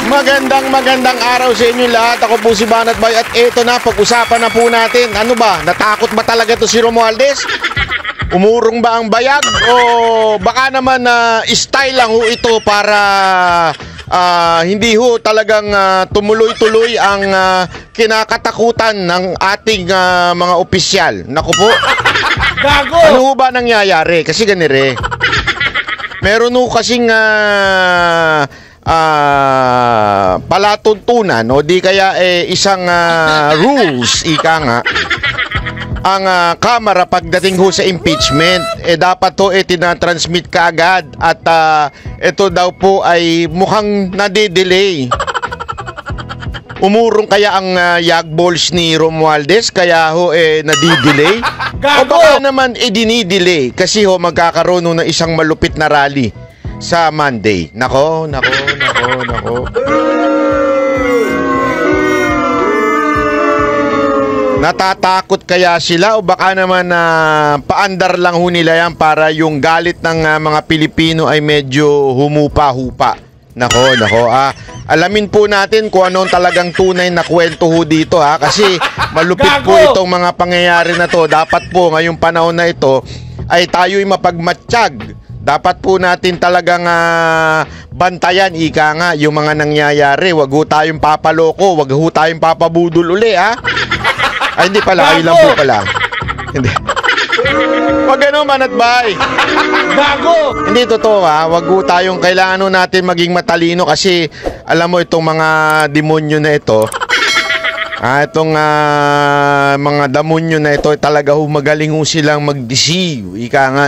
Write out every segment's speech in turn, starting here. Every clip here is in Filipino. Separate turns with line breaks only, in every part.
Magandang araw sa inyo lahat. Ako po si Banat Bay at eto na, pag-usapan na po natin. Ano ba? Natakot ba talaga to si Romualdez? Umurong ba ang bayag? O baka naman style lang ho ito para hindi ho talagang tumuloy-tuloy ang kinakatakutan ng ating mga opisyal. Naku po.
Gago!
Ano ho ba nangyayari? Kasi ganire. Meron ho kasing palatuntunan o di kaya isang rules, ika nga, ang Kamara pagdating ho sa impeachment, dapat to tinatransmit kaagad at ito daw po ay mukhang nade-delay. Umurong kaya ang yagballs ni Romualdez kaya ho nadi-delay? O baka naman dinidelay kasi ho magkakaroon ng isang malupit na rally sa Monday. Nako. Natatakot kaya sila o baka naman paandar lang ho nila yan para yung galit ng mga Pilipino ay medyo humupa-hupa. Nako. Alamin po natin kung anong talagang tunay na kwento ho dito kasi malupit po itong mga pangyayari na to. Dapat po ngayong panahon na ito ay tayo'y mapagmatsyag. Dapat po natin talagang bantayan, ika nga, yung mga nangyayari. Wag ho tayong papaloko, wag ho tayong papabudol uli, ha? Ay, hindi pala, kayo lang po pala. Hindi. Wag ano, Banat Bay.
Gago!
Hindi totoo, ha? Wag ho tayong kailangan natin maging matalino kasi alam mo itong mga demonyo na ito. Itong mga demonyo na ito talaga ho magaling ho silang mag-deceive, ika nga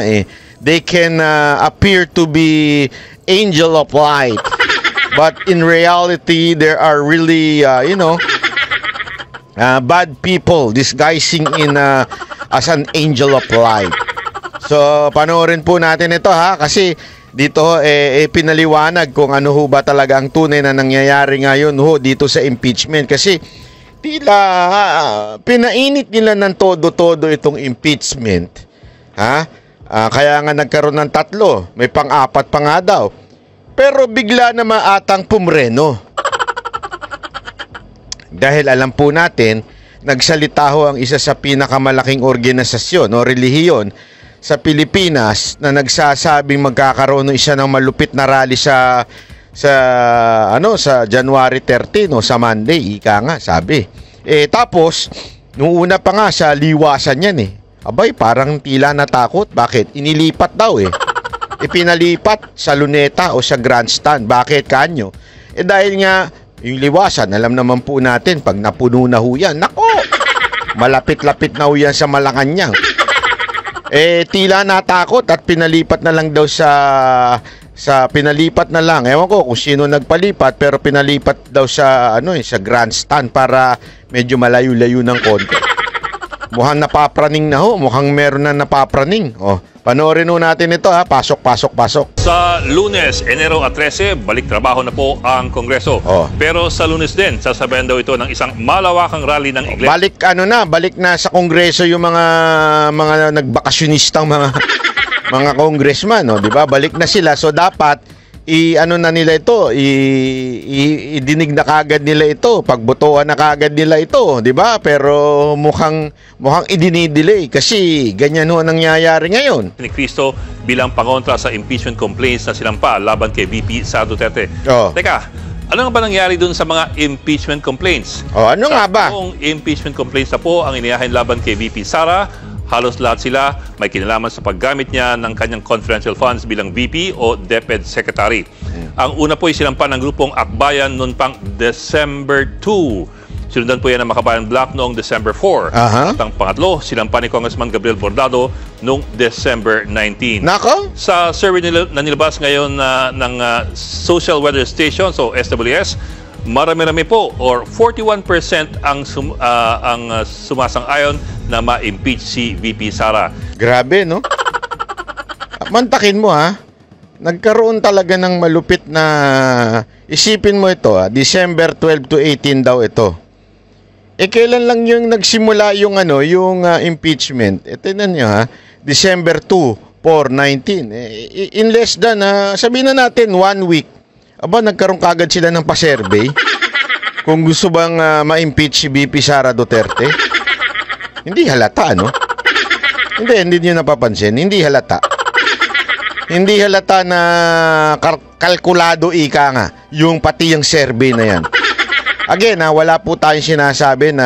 They can appear to be angel of light, but in reality, there are really, bad people disguising in as an angel of light. So, panoorin po natin ito kasi dito pinaliwanag kung ano ho ba talaga ang tunay na nangyayari ngayon ho dito sa impeachment. Kasi tila pinainit nila ng todo-todo itong impeachment. Kaya nga nagkaroon ng 3, may pang-4 pa nga daw. Pero bigla na maatang pumreno. Dahil alam po natin, nagsalita ho ang isa sa pinakamalaking organisasyon o relihiyon sa Pilipinas na nagsasabing magkakaroon ng isa ng malupit na rally sa January 13 o sa Monday, ika nga, sabi. Tapos, nung una pa nga sa liwasan yan Abay, parang tila natakot. Bakit? Inilipat daw Ipinalipat sa Luneta o sa Grandstand. Bakit kanyo? Dahil nga, yung liwasan, alam naman po natin, pag napuno na ho yan, nako! Malapit-lapit na ho yan sa Malacanang. Tila natakot at pinalipat na lang daw sa pinalipat na lang. Ewan ko kung sino nagpalipat, pero pinalipat daw sa Grandstand para medyo malayo-layo ng konti. Mukhang napapraning na ho. Mukhang meron na napapraning. Panoorin ho natin ito Pasok.
Sa Lunes, Enero 13, balik trabaho na po ang Kongreso. Pero sa Lunes din, sasabayan daw ito ng isang malawakang rally ng Iglesia.
Balik na sa Kongreso yung mga nagbakasyonistang mga congressman, di ba? Balik na sila. So dapat nila ito, idinig na kagad nila ito, pagbotohan na kagad nila ito, di ba? Pero mukhang idinidelay kasi ganyan ho ang nangyayari ngayon.
Ni Cristo bilang pangontra sa impeachment complaints na sinampa laban kay VP Sara Duterte. Teka, ano nga ba nangyari dun sa mga impeachment complaints?
Ano nga ba?
Kung impeachment complaints na po ang inihahin laban kay VP Sara, halos lahat sila may kinalaman sa paggamit niya ng kanyang confidential funds bilang VP o DepEd Secretary. Ang una po ay sinampan ng grupong Akbayan noon pang December 2. Sinundan po yan ng Makabayan Block noong December 4. At ang pangatlo, sinampan ni Congressman Gabriel Bordado noong December 19.
Nako?
Sa survey na nilabas ngayon ng Social Weather Station, so SWS, marami-rami po or 41% ang sumasang-ayon na ma-impeach si VP Sara.
Grabe, no? Mantakin mo, Nagkaroon talaga ng malupit na... Isipin mo ito, December 12 to 18 daw ito. Kailan lang yung nagsimula yung impeachment? Tingnan niyo, December 2, 4, 19. In less than, sabihin na natin, 1 week. Aba, nagkaroon kagad sila ng pa-survey kung gusto bang ma-impeach si VP Sara Duterte. Hindi halata, no? Hindi nyo napapansin. Hindi halata. Hindi halata na kalkulado ika nga yung pati yung survey na yan. Again, wala po tayong sinasabi na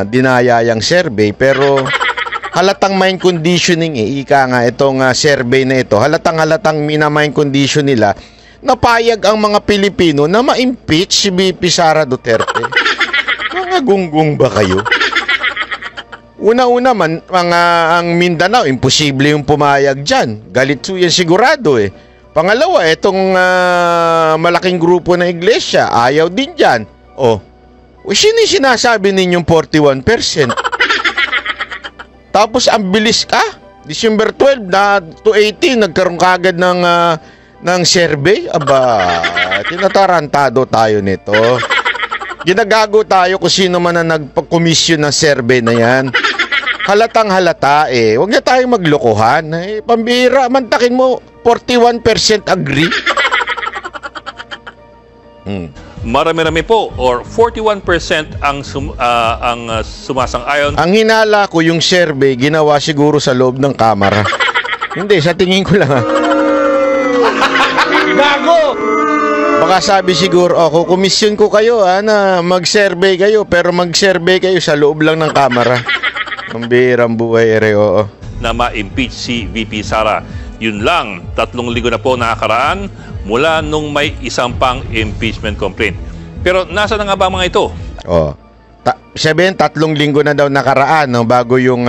dinaya yung survey, pero halatang mind conditioning ika nga itong survey na ito. Halatang mina-mind condition nila na payag ang mga Pilipino na ma-impeach si VP Sara Duterte. Mga gunggong ba kayo? Una-una man, ang Mindanao, imposible yung pumayag dyan. Galit po yan sigurado eh. Pangalawa, itong malaking grupo na iglesia, ayaw din dyan. Sino yung sinasabi ninyong 41%? Tapos ang bilis December 12 na to 18, nagkaroon kagad ng survey. Aba, tinatarantado tayo nito. Ginagago tayo kung sino man na nagpa-commission ng survey na yan. Halatang halata eh. Huwag na tayong maglokohan. Pambira, mantakin mo, 41% agree.
Marami-rami po or 41% ang sumasang-ayon.
Ang hinala ko yung survey, ginawa siguro sa loob ng kamera. Hindi, sa tingin ko lang
Gago!
Baka sabi siguro, kukomisyon ko kayo na mag-survey kayo, pero mag-survey kayo sa loob lang ng kamera. Ang bihirang buhay, oo.
Na ma-impeach si VP Sara. Yun lang, 3 linggo na po nakakaraan mula nung may isang pang impeachment complaint. Pero nasa na nga ba mga ito?
Sabihin, 3 linggo na daw nakaraan bago yung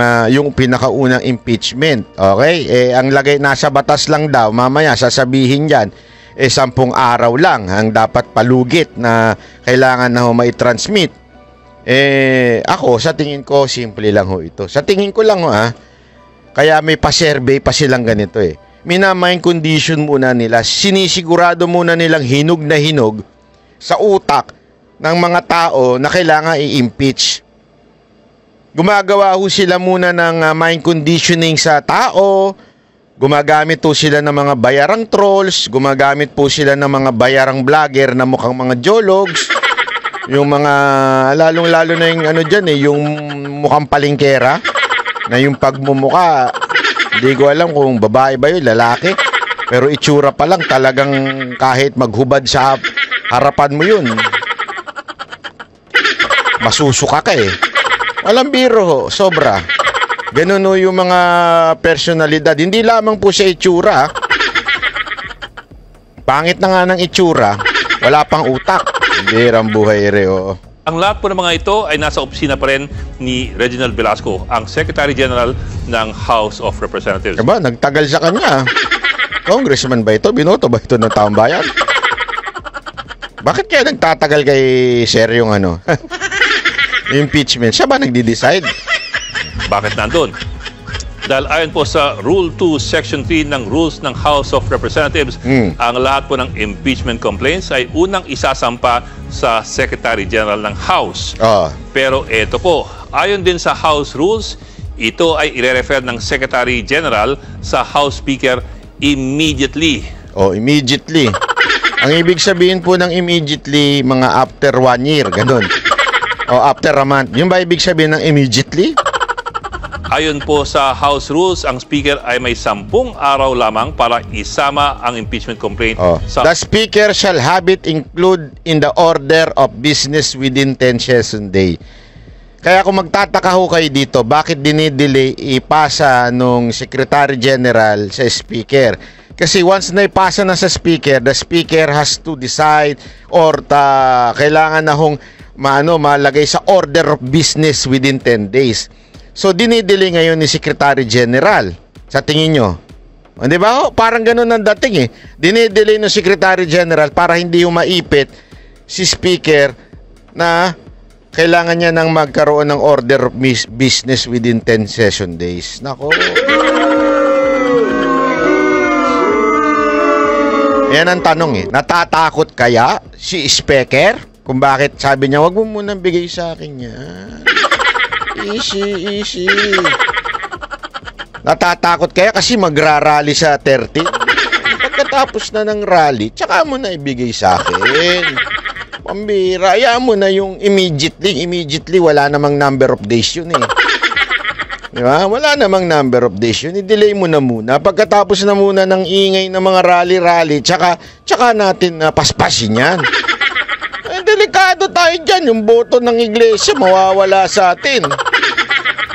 pinakaunang impeachment. Okay? Ang lagay nasa batas lang daw, mamaya sasabihin yan, 10 araw lang ang dapat palugit na kailangan na mai-transmit. Ako, sa tingin ko, simple lang ito. Sa tingin ko lang kaya may pa-survey pa silang ganito Mina-mind condition muna nila, sinisigurado muna nilang hinog na hinog sa utak ng mga tao na kailangan i-impeach. Gumagawa sila muna ng mind conditioning sa tao, gumagamit sila ng mga bayarang trolls, gumagamit sila ng mga bayarang vlogger na mukhang mga jologs, yung mga, lalong-lalo na yung yung mukhang palingkera, na yung pagmumuka, hindi ko alam kung babae ba yun, lalaki, pero itsura pa lang talagang kahit maghubad sa harapan mo yun, masusuka ka Walang biro, sobra. Ganun yung mga personalidad. Hindi lamang po sa itsura. Pangit na nga ng itsura, wala pang utak. Birang buhay oo.
Ang lahat po ng mga ito ay nasa opisina pa rin ni Reginald Velasco, ang Secretary General ng House of Representatives.
Aba, nagtagal sa kanya. Congressman ba ito? Binoto ba ito ng taong bayan? Bakit kaya nagtatagal kay Sir yung impeachment? Siya ba nagdi-decide?
Bakit nandun? Dahil ayon po sa Rule 2, Section 3 ng Rules ng House of Representatives, ang lahat po ng impeachment complaints ay unang isasampa sa Secretary General ng House. Pero ito po, ayon din sa House Rules, ito ay ire-refer ng Secretary General sa House Speaker immediately.
Immediately. Ang ibig sabihin po ng immediately, mga after 1 year, ganun. After a month. Yung ba ibig sabihin ng immediately?
Ayon po sa House Rules, ang Speaker ay may 10 araw lamang para isama ang impeachment complaint.
The Speaker shall have it include in the order of business within 10 session day. Kaya kung magtataka kayo dito, bakit dinidelay ipasa nung Secretary General sa Speaker? Kasi once na ipasa na sa Speaker, the Speaker has to decide or kailangan na malagay sa order of business within 10 days. So, dinidili ngayon ni Secretary General. Sa tingin nyo? Di ba? Parang ganun ang dating Dinidili ng Secretary General para hindi maipit si Speaker na kailangan niya nang magkaroon ng order of business within 10 session days. Nako. Yan ang tanong Natatakot kaya si Speaker? Kung bakit sabi niya, wag mo munang bigay sa akin yan. Easy. Natatakot kaya kasi magrarally sa 30? Ba't pagkatapos na ng rally, tsaka mo na ibigay sa akin. Pambira, hayaan mo na yung immediately, wala namang number of days yun eh. Diba? Wala namang number of days yun. I-delay mo na muna. Pagkatapos na muna ng ingay ng mga rally, tsaka natin paspasin yan. Delikado tayo dyan. Yung boto ng iglesia, mawawala sa atin.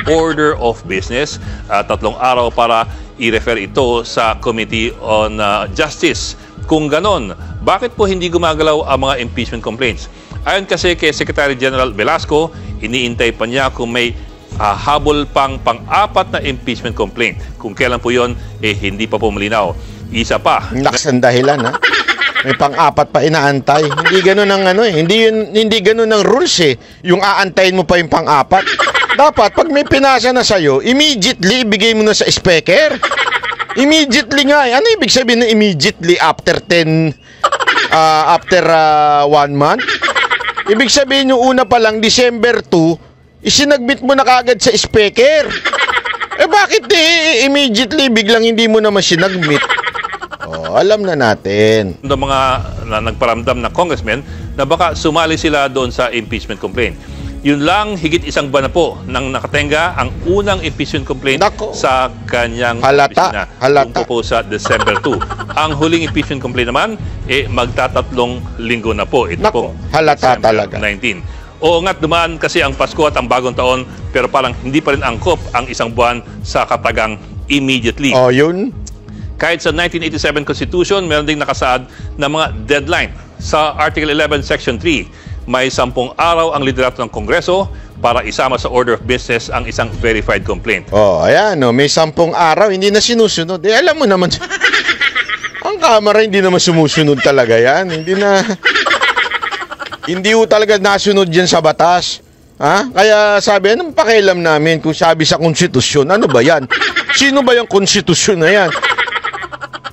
Order of business, 3 araw para i-refer ito sa Committee on Justice. Kung ganon, bakit po hindi gumagalaw ang mga impeachment complaints? Ayon kasi kay Secretary General Velasco, iniintay pa niya kung may habol pang-apat na impeachment complaint. Kung kailan po yon, hindi pa po malinaw. Isa pa.
Lakas ang dahilan, ha? May pang-apat pa inaantay. Hindi ganoon ang hindi ganoon ang rules eh. Yung aantayin mo pa yung pang-apat. Dapat pag may pinasa na sa'yo, immediately ibigay mo na sa speaker. Immediately nga. Ano ibig sabihin na immediately after 1 month? Ibig sabihin yung una pa lang, December 2, isinagbit mo na kagad sa speaker. Bakit immediately biglang hindi mo naman sinagbit? Alam na natin.
Ng mga nagparamdam na congressmen na baka sumali sila doon sa impeachment complaint. Yun lang, higit isang buwan na po nang nakatenga ang unang impeachment complaint sa kanyang opisina.
Halata.
Po sa December 2. Ang huling impeachment complaint naman, magtatatlong linggo na po. Ito po,
halata
December
talaga.
19. Oo nga't dumaan kasi ang Pasko at ang bagong taon, pero parang hindi pa rin angkop ang isang buwan sa katagang immediately.
Yun.
Kahit sa 1987 Constitution, meron ding nakasaad na mga deadline. Sa Article 11, Section 3, may 10 araw ang liderato ng Kongreso para isama sa order of business ang isang verified complaint.
Ayan, may 10 araw, hindi na sinusunod. Alam mo naman, ang Kamara hindi naman sumusunod talaga yan. Hindi talaga nasunod yan sa batas. Kaya sabi, anong pakialam namin kung sabi sa konstitusyon? Ano ba yan? Sino ba yung konstitusyon na yan?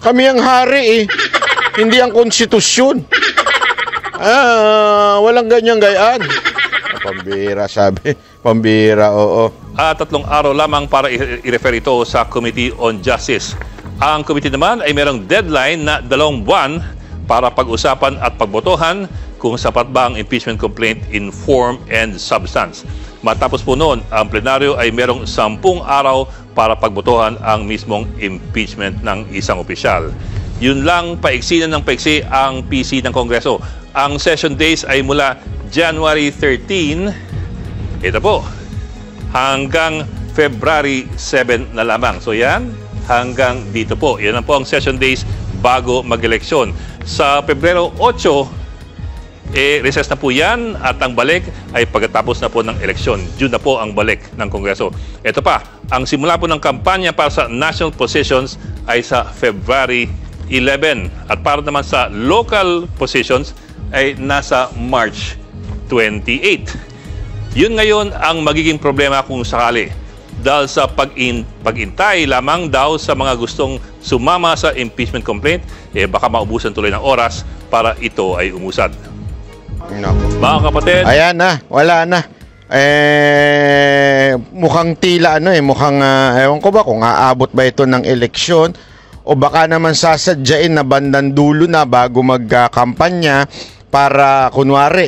Kami ang hari hindi ang konstitusyon. Walang ganyang gayaan. Pambira, sabi. Pambira, oo.
3 araw lamang para i-refer ito sa Committee on Justice. Ang committee naman ay merong deadline na 2 buwan para pag-usapan at pagbotohan kung sapat ba ang impeachment complaint in form and substance. Matapos po noon, ang plenaryo ay merong 10 araw para pagbotohan ang mismong impeachment ng isang opisyal. Yun lang, paiksi na ng paiksi ang PC ng Kongreso. Ang session days ay mula January 13, ito po, hanggang February 7 na lamang. So yan, hanggang dito po. Yan ang po ang session days bago mag-eleksyon. Sa Pebrero 8, recess na po yan at ang balik ay pagkatapos na po ng eleksyon. June na po ang balik ng Kongreso. Ito pa, ang simula po ng kampanya para sa national positions ay sa February 11 at para naman sa local positions ay nasa March 28. Yun ngayon ang magiging problema kung sakali dahil sa pag-intay lamang daw sa mga gustong sumama sa impeachment complaint, baka maubusan tuloy ng oras para ito ay umusad. Mga kapatid,
ayan na, wala na. Mukhang tila mukhang ewan ko ba kung aabot ba ito ng eleksyon o baka naman sasadyain na bandang dulo na bago magkampanya para kunwari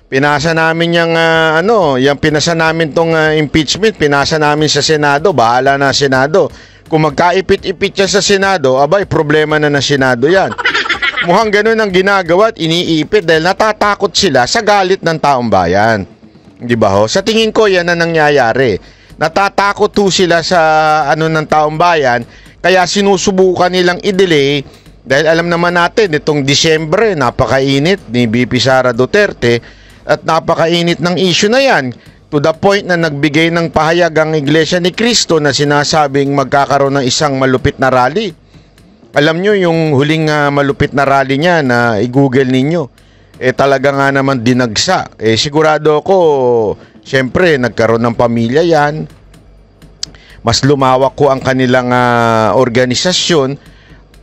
pinasa namin yung pinasa namin tong impeachment, pinasa namin sa Senado, bahala na Senado. Kung magkaipit-ipit siya sa Senado, abay problema na ng Senado yan. Mukhang ganun ang ginagawa at iniipit dahil natatakot sila sa galit ng taong bayan. Di ba ho? Sa tingin ko yan na nangyayari. Natatakot ho sila sa ng taong bayan kaya sinusubukan nilang i-delay dahil alam naman natin itong Disyembre napakainit ni VP Sara Duterte at napakainit ng issue na yan to the point na nagbigay ng pahayag ang Iglesia ni Cristo na sinasabing magkakaroon ng isang malupit na rally. Alam nyo yung huling malupit na rally niya na i-google ninyo, talaga nga naman dinagsa. Sigurado ako, syempre nagkaroon ng pamilya yan, mas lumawak ko ang kanilang organisasyon,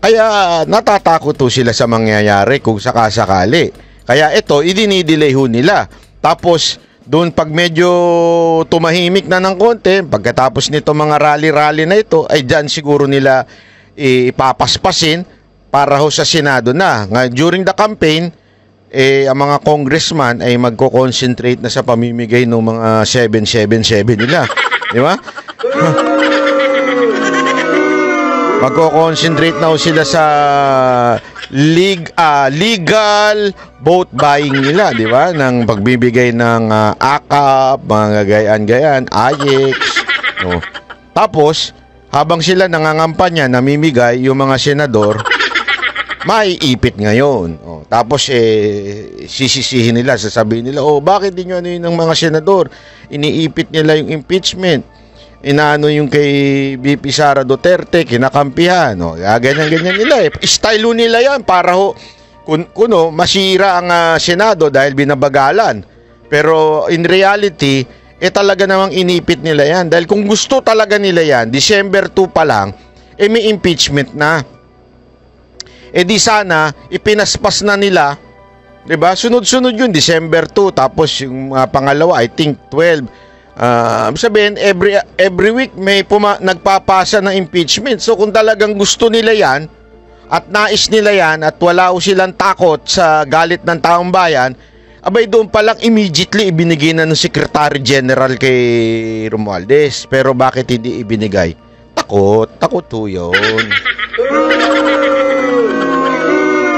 kaya natatakot ho sila sa mangyayari kung sakasakali. Kaya ito, idinidelay ho nila. Tapos, doon pag medyo tumahimik na ng konti, pagkatapos nito mga rally-rally na ito, ay dyan siguro nila ipapaspasin para ho sa Senado na. During the campaign, ang mga congressman ay magko-concentrate na sa pamimigay ng mga 777 nila. Di ba? Magko-concentrate na ho sila sa legal vote buying nila, di ba? Nang pagbibigay ng AKAP, mga gayaan-gayaan, AYEX. No. Tapos, habang sila nangangampanya, namimigay yung mga senador, maiipit ngayon. Tapos, sisisihin nila, sasabihin nila, bakit di nyo ano yun ng mga senador? Iniipit nila yung impeachment. Inaano yung kay VP Sara Duterte, kinakampihan. Ganyan-ganyan nila. Style nila yan para kuno masira ang Senado dahil binabagalan. Pero in reality, talaga namang inipit nila yan. Dahil kung gusto talaga nila yan, December 2 pa lang, may impeachment na. Di sana, ipinaspas na nila, diba? Sunod-sunod yun, December 2, tapos yung pangalawa, I think 12. Sabihin, every week may nagpapasa ng impeachment. So kung talagang gusto nila yan at nais nila yan at wala o silang takot sa galit ng taong bayan, abay doon pa lang immediately ibinigay na ng Secretary General kay Romualdez. Pero bakit hindi ibinigay? Takot ho yun.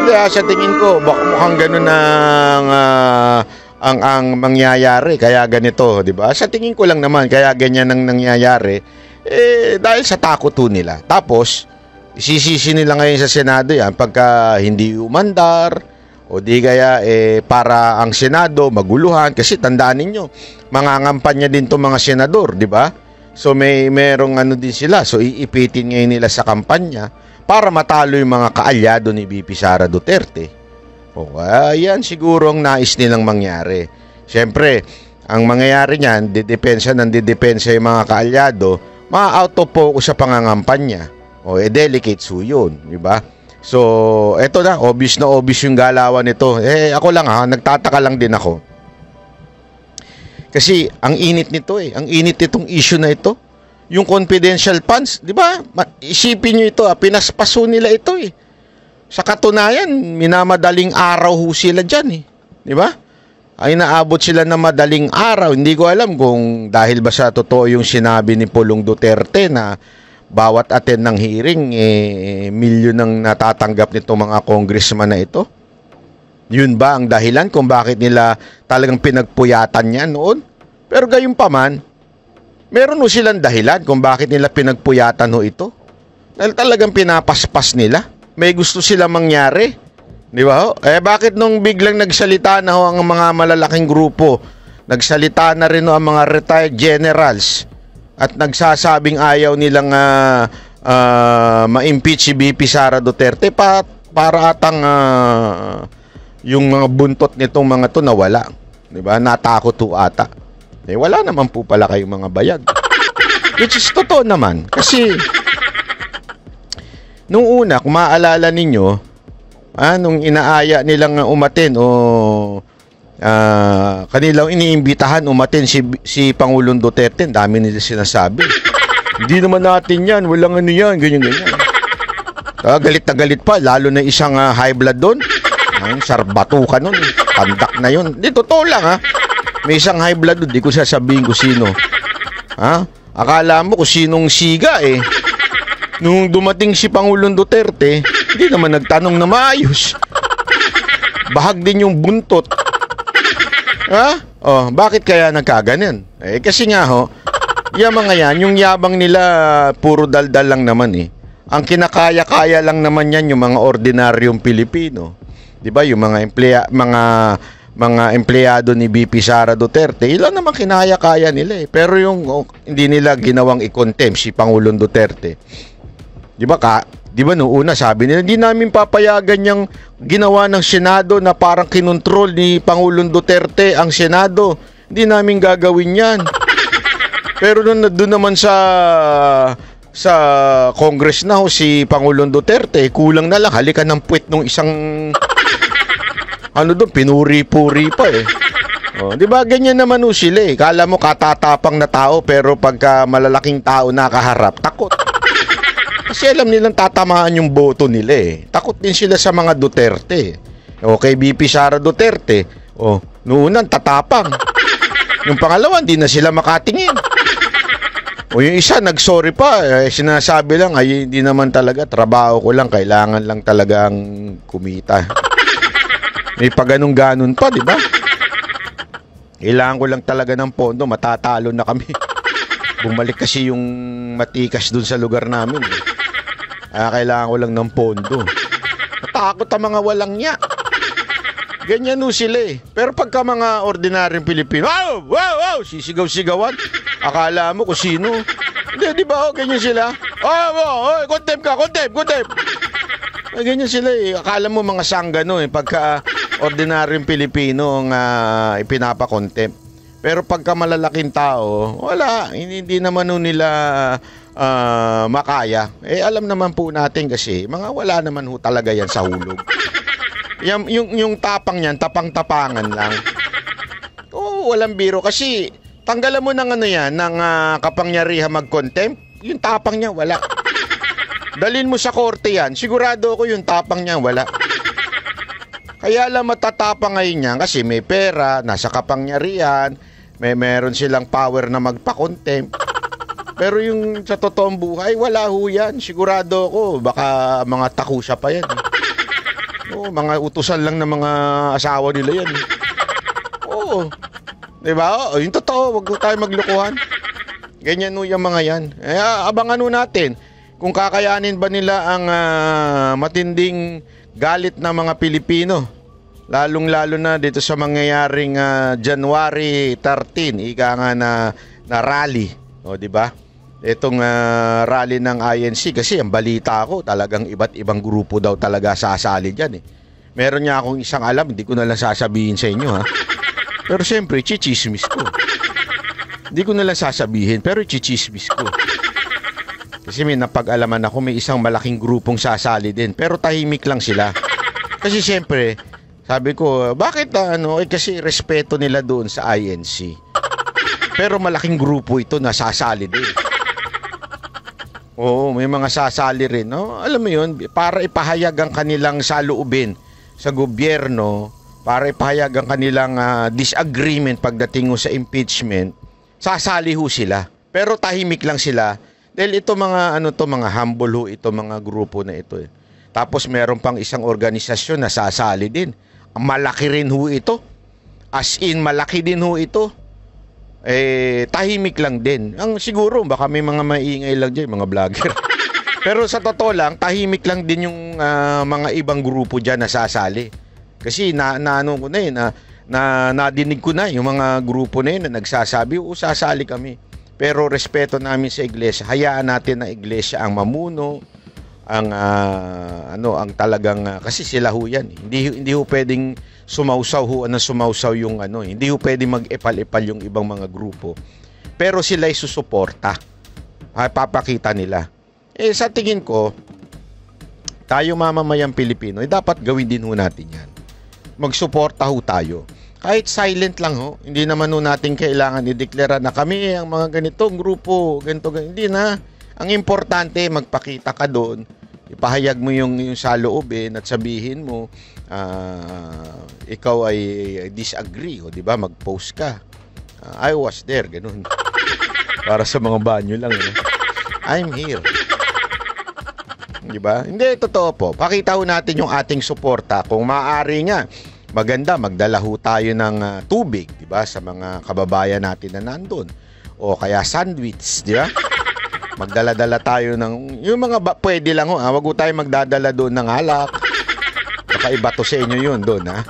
Kaya sa tingin ko, baka mukhang ganun ang mangyayari, kaya ganito, di ba? Sa tingin ko lang naman, kaya ganyan ang nangyayari, dahil sa takot nila. Tapos, isisisi nila ngayon sa Senado yan, pagka hindi umandar, o di kaya, para ang Senado maguluhan, kasi tandaan ninyo, mangangampanya din to mga senador, di ba? So, merong ano din sila, so iipitin ngayon nila sa kampanya, para matalo yung mga kaalyado ni VP Sara Duterte. Yan siguro ang nais nilang mangyari. Siyempre, ang mangyayari niyan, didepensa yung mga kaalyado, ma-out of focus sa pangangampanya. Delicate so yun, di ba? So, eto na obvious yung galawan nito. Ako lang nagtataka lang din ako. Kasi, ang init nito ang init nitong issue na ito. Yung confidential funds, di ba? Isipin nyo ito, pinaspaso nila ito Sa katunayan, minamadaling araw ho sila dyan Di ba? Ay naabot sila na madaling araw. Hindi ko alam kung dahil ba sa totoo yung sinabi ni Pulong Duterte na bawat attend ng hearing, milyon ang natatanggap nito mga congressman na ito. Yun ba ang dahilan kung bakit nila talagang pinagpuyatan yan noon? Pero gayon pa man, meron ho silang dahilan kung bakit nila pinagpuyatan ho ito. Dahil talagang pinapaspas nila. May gusto sila mangyari. Di ba? Bakit nung biglang nagsalita na ho ang mga malalaking grupo, nagsalita na rin ho ang mga retired generals at nagsasabing ayaw nilang ma-impeach si VP Sara Duterte para atang yung mga buntot nitong mga to nawala. Di ba? Natakot ho ata. Wala naman po pala kayong mga bayag. Which is totoo naman. Kasi nung una, kung maaalala ninyo, nung inaaya nilang umatin kanilang iniimbitahan umatin si Pangulong Duterte, ang dami nila sinasabi. Hindi naman natin yan, walang ano yan, ganyan-ganyan. Galit na galit pa, lalo na isang high blood doon. Sarbatuka nun, pandak na yun. Hindi, totoo lang May isang high blood doon, di ko sasabihin ko sino. Akala mo kung sinong siga Nung dumating si Pangulong Duterte, hindi naman nagtanong na maayos. Bahag din yung buntot. Bakit kaya nagkaganan? Kasi nga yung mga yan, yung yabang nila, puro daldal lang naman Ang kinakaya-kaya lang naman yan yung mga ordinaryong Pilipino. Di ba? Yung mga empleyado ni VP Sara Duterte, ilan naman kinaya-kaya nila Pero yung hindi nila ginawang i-contempt si Pangulong Duterte. Di ba noong una sabi nila, hindi namin papayagan yung ginawa ng Senado na parang kinontrol ni Pangulong Duterte ang Senado. Hindi namin gagawin yan. Pero doon naman sa Congress na si Pangulong Duterte, kulang na lang, halika ng puwet nung isang pinuri-puri pa di ba ganyan naman sila Kala mo katatapang na tao pero pagka malalaking tao nakaharap, takot. Kasi alam nilang tatamaan yung boto nila eh. Takot din sila sa mga Duterte. O kay BP Sara Duterte. O, noon tatapang. Yung pangalawa, hindi na sila makatingin. O yung isa, nagsorry pa. Sinasabi lang, ay hindi naman talaga. Trabaho ko lang, kailangan lang talagang kumita. May paganong-ganon pa, di ba? Kailangan ko lang talaga ng pondo, matatalo na kami. Bumalik kasi yung matikas dun sa lugar namin. Kailangan ko lang ng pondo. Natakot ang mga walang niya. Ganyan sila eh. Pero pagka mga ordinaryong Pilipino, wow, wow, wow, sisigaw-sigawan. Akala mo kung sino. Hindi, di ba? Ganyan sila. Contempt ka, contempt. Ganyan sila eh. Akala mo mga sanggano eh. Pagka ordinaryong Pilipino ang ipinapakontempt. Pero pagka malalaking tao, wala. Hindi naman nila makaya. Alam naman po natin kasi, mga wala naman talaga yan sa hulog. Yung tapang niyan, tapang-tapangan lang. Walang biro. Kasi, tanggalan mo ng ng kapangyarihan mag-contempt, yung tapang niya, wala. Dalhin mo sa korte yan, sigurado ako yung tapang niya, wala. Kaya lang matatapang ngayon yan kasi may pera, nasa kapangyarihan, meron silang power na magpa-contempt. Pero yung sa totoong buhay, wala ho yan. Sigurado ako, baka mga takusa pa yan. Mga utusan lang ng mga asawa nila yan. Diba? Yung totoo, wag tayo maglukuhan. Ganyan yung mga yan. Abangan natin kung kakayanin ba nila ang matinding galit ng mga Pilipino. Lalong-lalo na dito sa mangyayaring January 13, ika nga na rally. Di ba? Itong rally ng INC kasi ang balita ko talagang iba't ibang grupo daw talaga sasali dyan eh. Meron niya akong isang alam, hindi ko na lang sasabihin sa inyo ha. Pero siyempre, chichismis ko. Hindi ko na lang sasabihin, pero chichismis ko. Kasi may napag-alaman ako, may isang malaking grupong sasali din. Pero tahimik lang sila. Kasi siyempre, sabi ko, bakit kasi respeto nila doon sa INC. Pero malaking grupo ito na sasali din. May mga sasali rin. No? Alam mo yun, para ipahayag ang kanilang saloobin sa gobyerno, para ipahayag ang kanilang disagreement pagdating sa impeachment, sasali ho sila. Pero tahimik lang sila. Dahil ito mga mga humble ho ito mga grupo na ito eh. Tapos meron pang isang organisasyon na sasali din. Malaki rin ho ito. As in, malaki din ho ito. Tahimik lang din. Ang siguro, baka may mga maingay lang dyan, mga vlogger. Pero sa totoo lang, tahimik lang din yung mga ibang grupo dyan na sasali. Kasi nadinig ko na yung mga grupo na yun na nagsasabi, sasali kami. Pero respeto namin sa iglesia, hayaan natin na iglesia ang mamuno, ang talagang kasi sila ho yan. Hindi ho pwedeng sumausaw yung hindi ho pwedeng mag-epal-epal yung ibang mga grupo. Pero sila ay susuporta. Papakita nila. Sa tingin ko, tayo mamamayang Pilipino, dapat gawin din ho natin yan. Magsuporta ho tayo. Kahit silent lang ho, hindi naman ho natin kailangan i-deklara na kami ang mga ganitong grupo, ganito. Hindi na. Ang importante, magpakita ka doon, ipahayag mo yung saloobin at sabihin mo, ikaw ay disagree, di ba? Mag-post ka. I was there, ganun. Para sa mga banyo lang. I'm here. Di ba? Hindi, totoo po. Pakita ho natin yung ating suporta. Kung maaari nga, maganda, magdala ho tayo ng tubig, di ba? Sa mga kababayan natin na nandun. O kaya sandwich, di ba? Magdala-dala tayo ng, yung mga pwede lang ho, wag ho tayo magdadala doon ng alak. Baka iba to sa inyo yun doon, ha?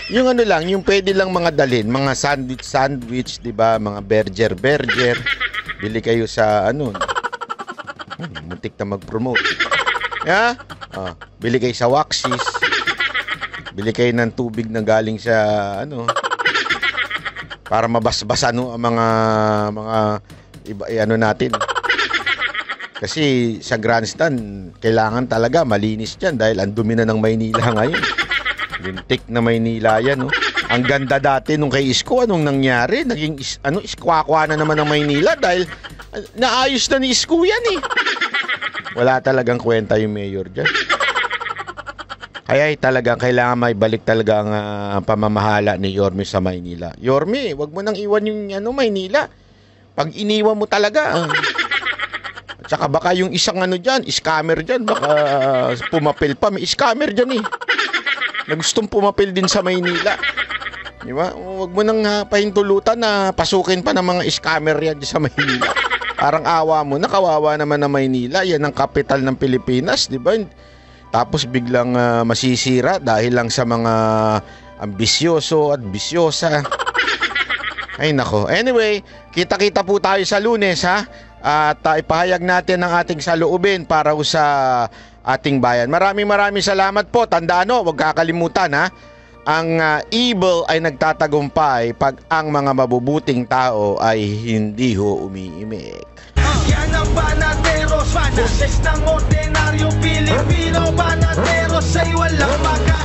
Yung lang, yung pwede lang mga dalhin, mga sandwich, di ba? Mga burger. Bili kayo sa, muntik na mag-promote. Bili kayo sa Waxis. Bili kayo ng tubig na galing sa, para mabasbasan ang mga iba, natin. Kasi sa grandstand, kailangan talaga malinis dyan dahil ang dumi na ng Maynila ngayon. Lintik na Maynila yan, Ang ganda dati nung kay Isko, anong nangyari? Naging, iskwakwa na naman ng Maynila dahil naayos na ni Isko yan eh. Wala talagang kwenta yung mayor dyan. Kaya talagang kailangan may balik talaga ang pamamahala ni Yorme sa Maynila. Yorme, wag mo nang iwan yung Maynila. Pag iniwan mo talaga. At saka baka yung isang dyan, scammer dyan, baka pumapil pa. May scammer dyan eh. Na gustong pumapil din sa Maynila. Di ba? Huwag mo nang pahintulutan na pasukin pa ng mga scammer yan sa Maynila. Parang awa mo na, kawawa naman na Maynila. Yan ang kapital ng Pilipinas, di ba? Tapos biglang masisira dahil lang sa mga ambisyoso at bisyosa. Ay nako. Anyway, kita-kita po tayo sa Lunes ha. At ipahayag natin ang ating saloobin para sa ating bayan. Maraming salamat po. Tandaan huwag kakalimutan ha. Ang evil ay nagtatagumpay pag ang mga mabubuting tao ay hindi umiimik.
Yan ang Banateros, boses ng ordinaryo Pilipino. Banateros ay walang maka